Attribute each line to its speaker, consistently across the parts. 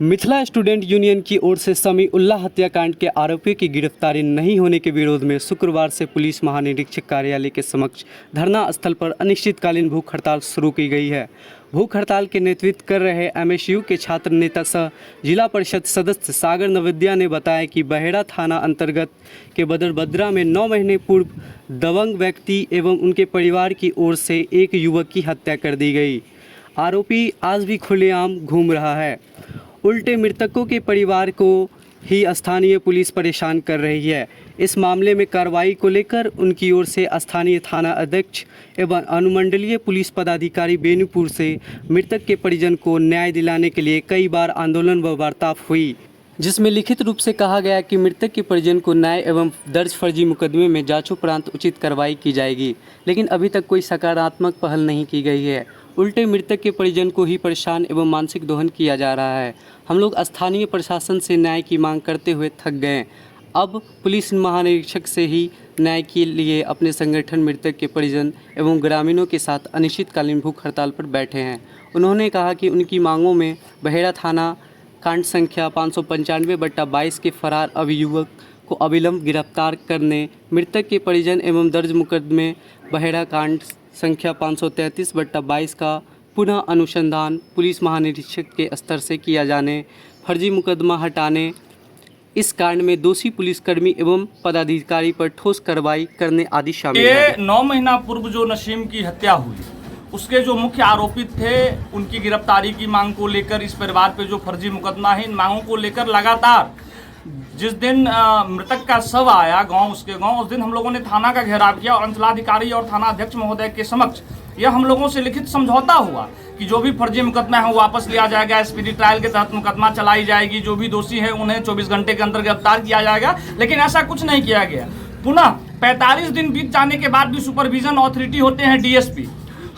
Speaker 1: Mithila student union की ओर से समी उल्लाह हत्याकांड के आरोपियों की गिरफ्तारी नहीं होने के विरोध में शुक्रवार से पुलिस महानिरीक्षक कार्यालय के समक्ष धरना स्थल पर अनिश्चितकालीन भूख हड़ताल शुरू की गई है। भूख हड़ताल के नेतृत्व कर रहे एमएसयू के छात्र नेता सह जिला परिषद सदस्य सागर नवद्या ने बताया कि बहेड़ा थाना अंतर्गत के बदरबद्रा में 9 महीने पूर्व दबंग व्यक्ति एवं उनके परिवार की ओर से एक युवक की हत्या कर दी गई। आरोपी आज भी खुलेआम घूम रहा है। उल्टे मृतकों के परिवार को ही स्थानीय पुलिस परेशान कर रही है। इस मामले में कार्रवाई को लेकर उनकी ओर से स्थानीय थाना अध्यक्ष एवं अनुमंडलीय पुलिस पदाधिकारी बेनीपुर से मृतक के परिजन को न्याय दिलाने के लिए कई बार आंदोलन व वार्ता हुई, जिसमें लिखित रूप से कहा गया कि मृतक के परिजन को न्याय एवं दर्ज फर्जी मुकदमे में जांचोपरांत उचित कार्रवाई की जाएगी, लेकिन अभी तक कोई सकारात्मक पहल नहीं की गई है। उल्टे मृतक के परिजन को ही परेशान एवं मानसिक दोहन किया जा रहा है। हम लोग स्थानीय प्रशासन से न्याय की मांग करते हुए थक गए। अब पुलिस महानिरीक्षक से ही न्याय के लिए अपने संगठन मृतक के परिजन एवं ग्रामीणों के साथ अनिश्चितकालीन भूख हड़ताल पर बैठे हैं। उन्होंने कहा कि उनकी मांगों में बहेड़ा थाना कांड संख्या 595/22 के फरार अभियुवक को अविलंब गिरफ्तार करने, मृतक के परिजन एवं दर्ज मुकदमे बहेड़ा कांड संख्या 533/22 का पुनः अनुसंधान पुलिस महानिरीक्षक के स्तर से किया जाने, फर्जी मुकदमा हटाने, इस कांड में दोषी पुलिसकर्मी एवं पदाधिकारी पर ठोस कार्रवाई करने आदि शामिल है।
Speaker 2: 9 महीना पूर्व जो नसीम की हत्या हुई, उसके जो मुख्य आरोपित थे, उनकी गिरफ्तारी की मांग को लेकर इस परिवार पे जो फर्जी मुकदमा है, इन मांगों को लेकर लगातार जिस दिन मृतक का शव आया उसके गांव, उस दिन हम लोगों ने थाना का घेराव किया और अंचलाधिकारी और थाना अध्यक्ष महोदय के समक्ष यह हम लोगों से लिखित समझौता हुआ कि जो भी फर्जी मुकदमा है वो वापस लिया जाएगा, स्पीडी ट्रायल के तहत मुकदमा चलाई जाएगी, जो भी दोषी है उन्हें 24 घंटे के अंदर गिरफ्तार किया जाएगा। लेकिन ऐसा कुछ नहीं किया गया। पुनः 45 दिन बीत जाने के बाद भी सुपरविजन अथॉरिटी होते हैं डीएसपी,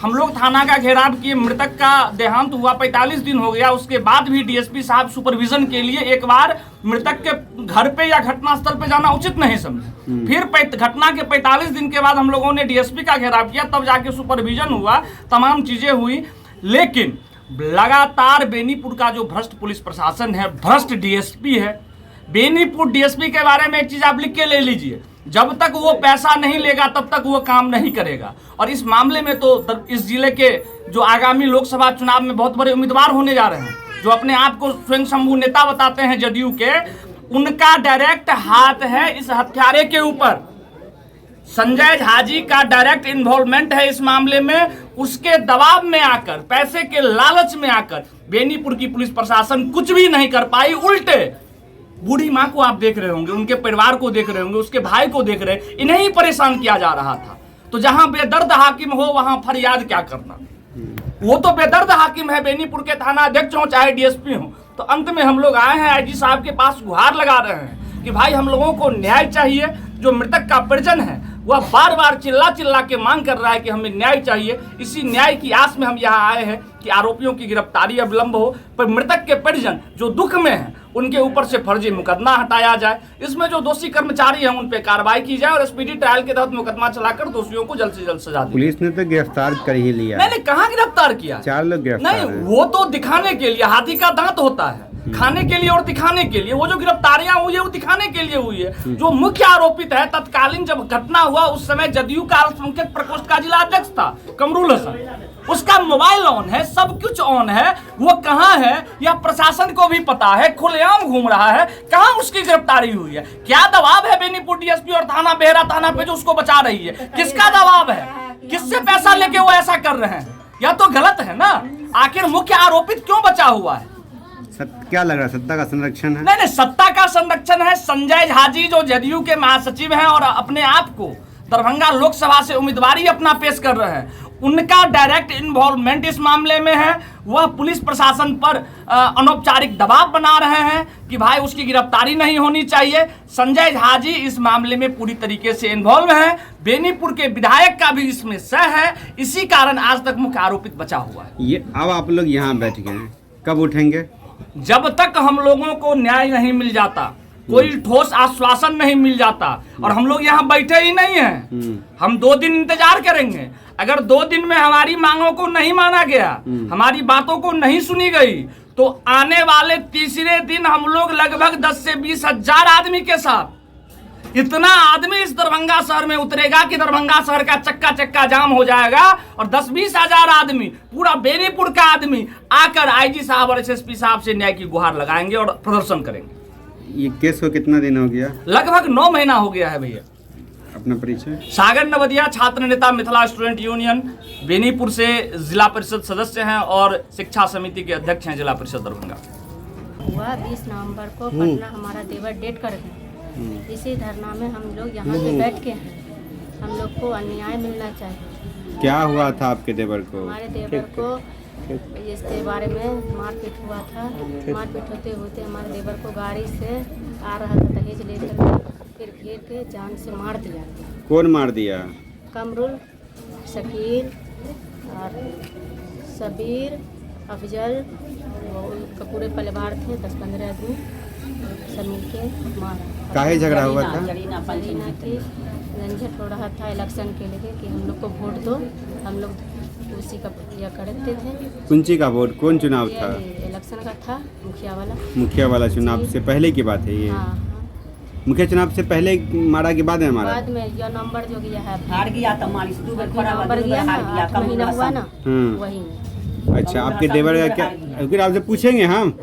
Speaker 2: हम लोग थाना का घेराव किए, मृतक का देहांत हुआ, 45 दिन हो गया, उसके बाद भी डीएसपी साहब सुपरविजन के लिए एक बार मृतक के घर पे या घटनास्थल पे जाना उचित नहीं समझे। फिर घटना के 45 दिन के बाद हम लोगों ने डीएसपी का घेराव किया, तब जाके सुपरविजन हुआ, तमाम चीजें हुई। लेकिन लगातार बेनीपुर का जो भ्रष्ट पुलिस प्रशासन है, भ्रष्ट डीएसपी है, बेनीपुर डीएसपी के बारे में एक चीज आप लिख के ले लीजिए, जब तक वो पैसा नहीं लेगा तब तक वो काम नहीं करेगा। और इस मामले में तो इस जिले के जो आगामी लोकसभा चुनाव में बहुत बड़े उम्मीदवार होने जा रहे हैं, जो अपने आप को स्वयं शंभू नेता बताते हैं जदयू के, उनका डायरेक्ट हाथ है इस हत्यारे के ऊपर। संजय झा जी का डायरेक्ट इन्वॉल्वमेंट है इस मामले में। उसके दबाव में आकर, पैसे के लालच में आकर बेनीपुर की पुलिस प्रशासन कुछ भी नहीं कर पाई। उल्टे बूढ़ी माँ को आप देख रहे होंगे, उनके परिवार को देख रहे होंगे, उसके भाई को देख रहे, इन्हें ही परेशान किया जा रहा था। तो जहां बेदर्द हाकिम हो वहां फरियाद क्या करना। वो तो बेदर्द हाकिम है, बेनीपुर के थाना अध्यक्ष हो चाहे डीएसपी हो। तो अंत में हम लोग आए हैं आईजी साहब के पास, गुहार लगा रहे हैं कि भाई हम लोगों को न्याय चाहिए। जो मृतक का परिजन है वह बार बार चिल्ला के मांग कर रहा है कि हमें न्याय चाहिए। इसी न्याय की आस में हम यहाँ आए हैं कि आरोपियों की गिरफ्तारी अविलंब हो, पर मृतक के परिजन जो दुख में हैं उनके ऊपर से फर्जी मुकदमा हटाया जाए, इसमें जो दोषी कर्मचारी हैं उन पे कार्रवाई की जाए और स्पीडी ट्रायल के तहत मुकदमा चलाकर दोषियों को जल्द से जल्द सजा दी।
Speaker 3: पुलिस ने तो गिरफ्तार कर ही लिया।
Speaker 2: नहीं, कहाँ गिरफ्तार किया?
Speaker 3: 4 लोग गिरफ्तार
Speaker 2: नहीं, वो तो दिखाने के लिए, हाथी का दांत होता है, खाने के लिए और दिखाने के लिए। वो जो गिरफ्तारियां हुई है वो दिखाने के लिए हुई है। जो मुख्य आरोपित है, तत्कालीन जब घटना हुआ उस समय जदयू का अल्पसंख्यक प्रकोष्ठ का जिला अध्यक्ष था कमरुल हसन, उसका मोबाइल ऑन है, सब कुछ ऑन है, वो कहाँ है यह प्रशासन को भी पता है, खुलेआम घूम रहा है। कहाँ उसकी गिरफ्तारी हुई है? क्या दबाव है बेनीपुर डीएसपी और थाना बहेड़ा थाना पे जो उसको बचा रही है? किसका दबाव है? किससे पैसा लेके वो ऐसा कर रहे हैं? यह तो गलत है ना। आखिर मुख्य आरोपित क्यों बचा हुआ है?
Speaker 3: क्या लग रहा है, सत्ता का संरक्षण है?
Speaker 2: नहीं, सत्ता का संरक्षण है। संजय झा जी जो जदयू के महासचिव हैं और अपने आप को दरभंगा लोकसभा से उम्मीदवारी अपना पेश कर रहे हैं, उनका डायरेक्ट इन्वॉल्वमेंट इस मामले में है। वह पुलिस प्रशासन पर अनौपचारिक दबाव बना रहे हैं कि भाई उसकी गिरफ्तारी नहीं होनी चाहिए। संजय झा जी इस मामले में पूरी तरीके से इन्वॉल्व हैं। बेनीपुर के विधायक का भी इसमें सह है, इसी कारण आज तक मुख्य आरोपित बचा हुआ है।
Speaker 3: ये अब आप लोग यहाँ बैठ गए हैं, कब उठेंगे?
Speaker 2: जब तक हम लोगों को न्याय नहीं मिल जाता, कोई ठोस आश्वासन नहीं मिल जाता, और हम लोग यहाँ बैठे ही नहीं हैं। हम 2 दिन इंतजार करेंगे। अगर 2 दिन में हमारी मांगों को नहीं माना गया, हमारी बातों को नहीं सुनी गई, तो आने वाले तीसरे दिन हम लोग लगभग 10 से 20 हजार आदमी के साथ, इतना आदमी इस दरभंगा शहर में उतरेगा कि दरभंगा शहर का चक्का चक्का जाम हो जाएगा और 10-20 हजार आदमी, पूरा बेनीपुर का आदमी आकर आईजी साहब और एसएसपी साहब से न्याय की गुहार लगाएंगे और प्रदर्शन करेंगे।
Speaker 3: ये केस को कितना दिन हो गया?
Speaker 2: लगभग 9 महीना हो गया है भैया।
Speaker 3: अपना परिचय?
Speaker 2: सागर नवदिया, छात्र नेता, मिथिला स्टूडेंट यूनियन, बेनीपुर से जिला परिषद सदस्य हैं और शिक्षा समिति के अध्यक्ष हैं जिला परिषद दरभंगा।
Speaker 4: हुआ 20 नवंबर को पटना हमारा देवर डेट कर गए। इसी धरना में हम लोग यहाँ पे बैठ के हैं। हम लोग को अन्याय मिलना चाहिए।
Speaker 3: क्या हुआ था आपके देवर को?
Speaker 4: हमारे देवर को इसके बारे में मारपीट हुआ था। मारपीट होते होते हमारे देवर को गाड़ी से आ रहा था दहेज लेकर, फिर घेर के जान से मार दिया।
Speaker 3: कौन मार दिया?
Speaker 4: कमरुल, शकील और सबीर, अफजल, वो उनका पूरे परिवार थे, 10-15 आदमी सब मिल के मारा।
Speaker 3: काहे झगड़ा हुआ था?
Speaker 4: जरीना की झंझट हो रहा था इलेक्शन के लिए कि हम लोग को वोट दो। हम लोग उसी का यह करते थे।
Speaker 3: कुंची का वोट? कौन चुनाव था?
Speaker 4: इलेक्शन का था, मुखिया वाला।
Speaker 3: मुखिया वाला चुनाव से पहले की बात है ये?
Speaker 4: हाँ।
Speaker 3: मुखिया चुनाव से पहले मारा के बाद में मारा?
Speaker 4: बाद में यह नंबर जो गया है,
Speaker 5: हार गया तो मालिश दो बार खड़ा
Speaker 4: नंबर गया ना, 8 महीना हुआ ना, वही में।
Speaker 3: अच्छा, आपके देवर का क्या, फिर आपसे पूछेंगे हम,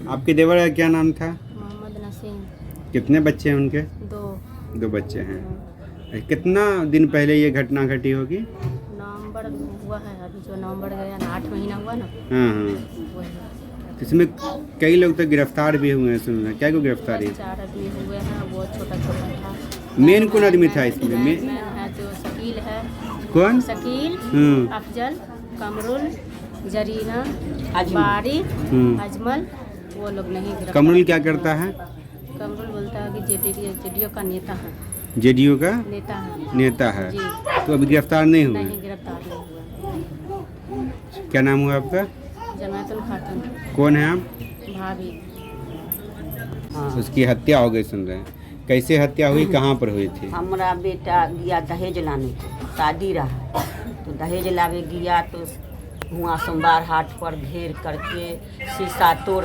Speaker 3: आपके देवर का क्या नाम था?
Speaker 4: मोहम्मद नसीम।
Speaker 3: कितने बच्चे हैं उनके?
Speaker 4: 2
Speaker 3: बच्चे हैं। कितना दिन पहले ये घटना घटी होगी?
Speaker 4: नवंबर हुआ है, अभी जो नवंबर गया ना, 8 महीना हुआ ना,
Speaker 3: हाँ।
Speaker 4: वही।
Speaker 3: इसमें कई लोग तो गिरफ्तार भी हुए हैं, सुन रहे हैं। क्या को गिरफ्तारी?
Speaker 4: 4 आदमी हुए हैं, वो छोटा था।
Speaker 3: मेन कौन आदमी था इसमें?
Speaker 4: मैन है जो शकील है।
Speaker 3: कौन?
Speaker 4: शकील, अफजल, कमरुल, जरीना, बारी, अजमल, वो लोग नहीं गिरफ्तार।
Speaker 3: कमरुल क्या करता है?
Speaker 4: कमरुल बोलता है कि जेडीओ का नेता है।
Speaker 3: जेडीयू का
Speaker 4: नेता है
Speaker 3: जी।
Speaker 4: जी।
Speaker 3: तो अभी गिरफ्तार नहीं हुए?
Speaker 4: नहीं, गिरफ्तार नहीं हुआ।
Speaker 3: क्या नाम हुआ आपका?
Speaker 4: जमातुल खातून।
Speaker 3: कौन है आप?
Speaker 4: भाभी।
Speaker 3: उसकी हत्या हो गई, सुन रहे हैं। कैसे हत्या हुई, कहाँ पर हुई थी?
Speaker 5: हमारा बेटा गया दहेज लाने को, शादी रहा तो दहेज लावे गया तो हुआ सोमवार हाट पर घेर करके शीशा तोड़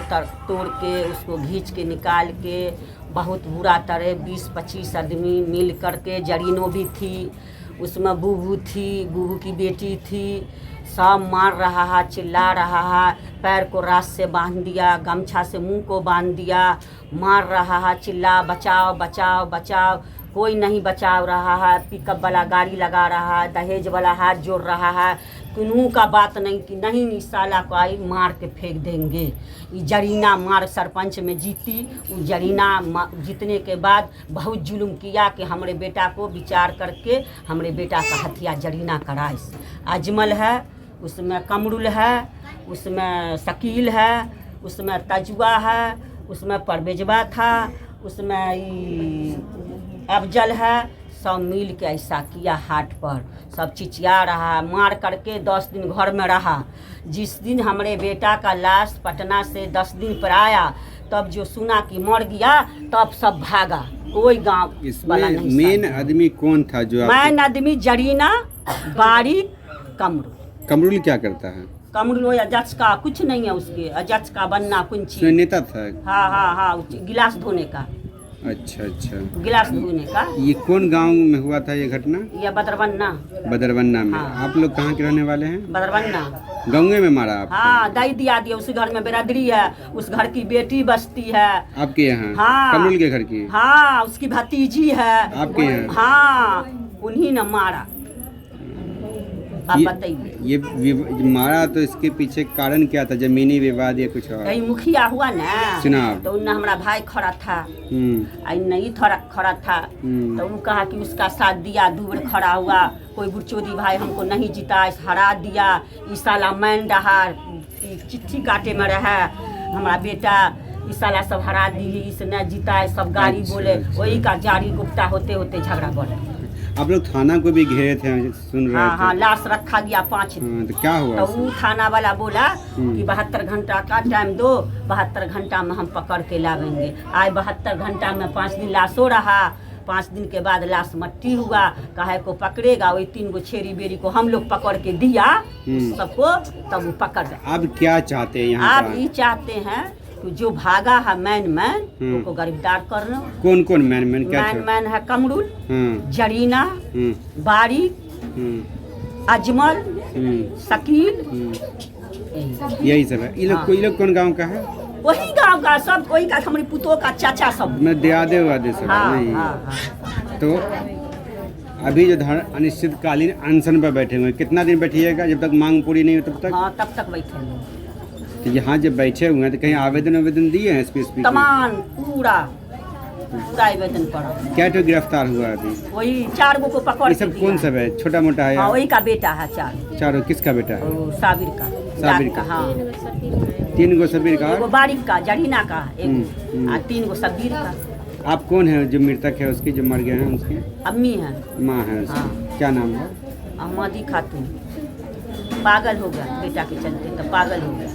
Speaker 5: के उसको घींच के निकाल के बहुत बुरा तरह 20-25 आदमी मिल करके, जरीनो भी थी उसमें, बूबू थी, बूबू की बेटी थी, सब मार रहा है, चिल्ला रहा है, पैर को रास से बांध दिया, गमछा से मुंह को बांध दिया, मार रहा है, चिल्ला बचाओ बचाओ बचाओ, कोई नहीं बचाव रहा है। पिकअप वाला गाड़ी लगा रहा है, दहेज वाला हाथ जोड़ रहा है, किन्हू का बात नहीं कि नहीं इस साला को आई मार के फेंक देंगे। ये जरीना मार सरपंच में जीती। वो जरीना जीतने के बाद बहुत जुल्म किया कि हमारे बेटा को विचार करके हमारे बेटा का हत्या जरीना कराए। अजमल है, उसमें कमरुल है, उसमें शकील है, उसमें तजुआ है, उसमें परवेजवा था, उसमें अफजल है, सब मिल के ऐसा किया। हाट पर सब चिचिया रहा, मार करके 10 दिन घर में रहा। जिस दिन हमारे बेटा का लाश पटना से 10 दिन पर आया, तब जो सुना कि मर गया, तब सब भागा, कोई गांव वाला नहीं।
Speaker 3: मेन आदमी कौन था जो?
Speaker 5: मेन आदमी जरीना, बारी, कमरुल।
Speaker 3: कमरुल क्या करता है?
Speaker 5: कमरुल वो अजज का कुछ नहीं है, उसके अजज का बनना कुंची।
Speaker 3: नेता था?
Speaker 5: हाँ, गिलास धोने का।
Speaker 3: अच्छा,
Speaker 5: गिलास धोने का।
Speaker 3: ये कौन गांव में हुआ था ये घटना?
Speaker 5: ये बदरवन्ना।
Speaker 3: बदरवन्ना में।
Speaker 5: हाँ।
Speaker 3: आप लोग कहाँ के रहने वाले हैं?
Speaker 5: बदरवन्ना।
Speaker 3: गाँव में मारा आपको?
Speaker 5: हाँ, दाई दिया दिया। उस घर में बिरादरी है, उस घर की बेटी बसती है
Speaker 3: आपके यहाँ?
Speaker 5: हाँ।
Speaker 3: कमरुल के घर की?
Speaker 5: हाँ, उसकी भतीजी है
Speaker 3: आपके यहाँ?
Speaker 5: हाँ, उन्हीं ने मारा। आप बताइए।
Speaker 3: ये मारा तो इसके पीछे कारण क्या था? जमीनी विवाद या कुछ और?
Speaker 5: कहीं मुखिया हुआ ना
Speaker 3: चुनाव,
Speaker 5: तो उनने हमारा भाई खड़ा था, आई नहीं खड़ा था, तो उन कहा कि उसका साथ दिया, 2 बार खड़ा हुआ, कोई बुरचोदी भाई हमको नहीं जीता, हरा दिया, इस साला मैन रहा, चिट्ठी काटे में रहा हमारा बेटा, इस साला सब हरा दी, इसने जीता है, सब गाड़ी बोले। वही का जारी गुप्ता होते होते झगड़ा बढ़।
Speaker 3: आप लोग थाना को भी घेरे थे, सुन रहे थे?
Speaker 5: हाँ, लाश रखा गया 5 दिन।
Speaker 3: तो क्या हुआ?
Speaker 5: तो वो थाना वाला बोला कि 72 घंटा का टाइम दो, 72 घंटा में हम पकड़ के लावेंगे। आज 72 घंटा में 5 दिन लाशो रहा, 5 दिन के बाद लाश मट्टी हुआ, काहे को पकड़ेगा, वही 3 गो छेरी बेरी को हम लोग पकड़ के दिया सबको, तब वो पकड़ गए।
Speaker 3: अब क्या चाहते हैं यहाँ
Speaker 5: आप ये चाहते हैं कि जो भागा है मैन उनको गिरफ्तार करना।
Speaker 3: कौन कौन मैन क्या
Speaker 5: मैन है कमरुल, जरीना, बारिक, अजमल, शकील,
Speaker 3: यही सब है। ये लोग कौन गांव का है?
Speaker 5: वही गांव का सब, वही का हमारी पुतों का चाचा सब।
Speaker 3: मैं दियादे वादे सब नहीं। तो अभी जो अनिश्चितकालीन अनशन पर बैठे हुए हैं, कितना दिन बैठिएगा? जब तक मांग पूरी नहीं हो तब तक?
Speaker 5: हाँ, तब तक बैठे।
Speaker 3: तो यहाँ जब बैठे हुए हैं तो कहीं आवेदन दिए हैं एसपी?
Speaker 5: तमाम पूरा आवेदन पड़ा।
Speaker 3: क्या तो गिरफ्तार हुआ अभी?
Speaker 5: वही 4 गो को पकड़
Speaker 3: ये सब कौन सब है? छोटा मोटा है?
Speaker 5: हाँ, वही का बेटा है 4।
Speaker 3: चारों किसका बेटा है?
Speaker 5: साबिर का,
Speaker 3: साबिर का।
Speaker 5: हाँ,
Speaker 3: 3 गो सबीर का,
Speaker 5: एगो बारिक का, जरीना का एक, और 3 गो सबीर का।
Speaker 3: आप कौन है जो मृतक है उसकी, जो मर गए हैं उसकी?
Speaker 5: अम्मी है,
Speaker 3: माँ है उसकी।
Speaker 5: हाँ।
Speaker 3: क्या नाम है?
Speaker 5: अहमदी खातून। पागल हो गया बेटा के चलते, तो पागल हो गया।